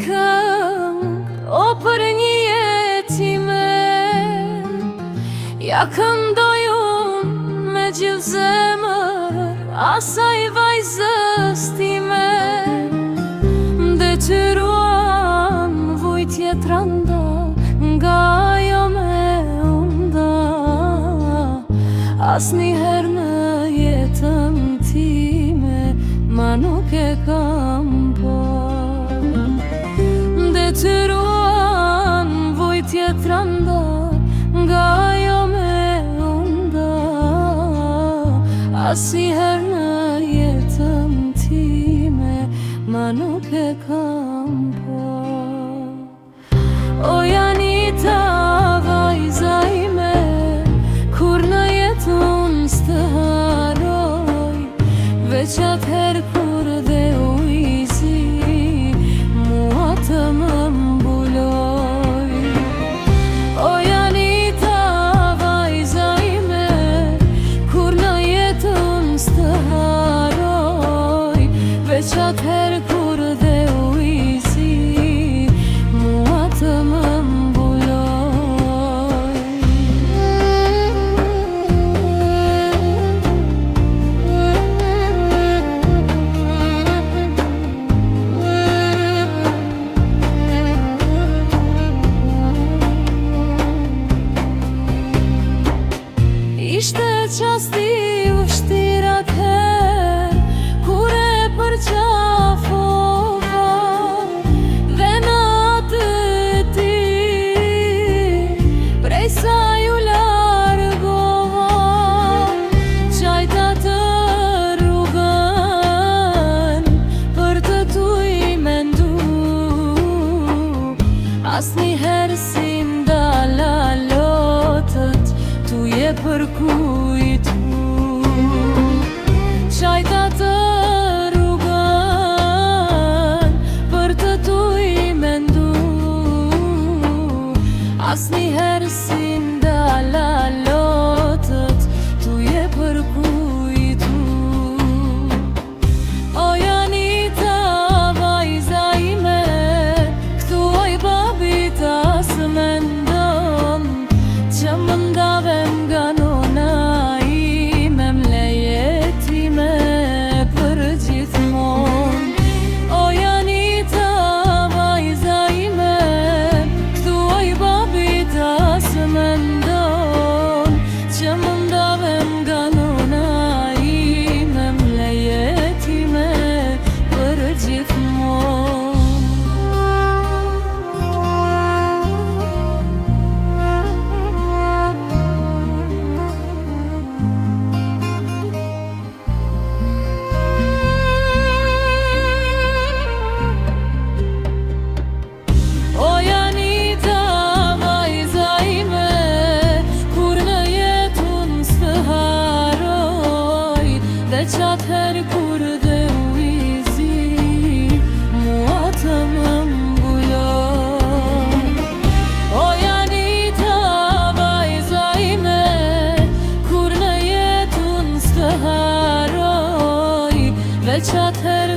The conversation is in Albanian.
këngë, o për një jetime, ja këndoj unë me gjithë zemër asaj vajzës time. Detyruan vujtje tranda nga ajo me unda, asnjëherë në jetën time ma nuk e kam pa. Detyruan vujtje tranda nga ajo me unda, asnjëherë në jetën time ma nuk e kam pa. O Janita, vajza ime, kur në jetë unë s'të haroj, veç atëherë kur dhe ujësi mua të më mbuloj. O Janita, vajza ime, kur në jetë unë s'të haroj, veç atëherë kur dhe ujësi mua të më mbuloj. Ishte qasti vështirë atëherë kur e përqafova, dhe në atë ditë prej saj u largova. Qajta të rrugën për të tuj mendu, asnjëherë si ndala lotët tuje për kujtu. Qajta të rrugën për të tuj mendu, asnjëherë si ndala lotët tuje për kujtu. O Janita, vajza ime, kthuaj babit as mendon që më ndavem nga nona ime mlejetime për gjithmonë. O Janita, vajza ime, kthuaj babit as mendon që më ndavem nga nona ime mlejetime për gjithmonë. O Janita, vajza ime, kur në jetë unë s'të haroj, veç atëherë kur dhe ujësi mua të më mbuloj. O Janita, vajza ime, kur në jetë unë s'të haroj, veç atëherë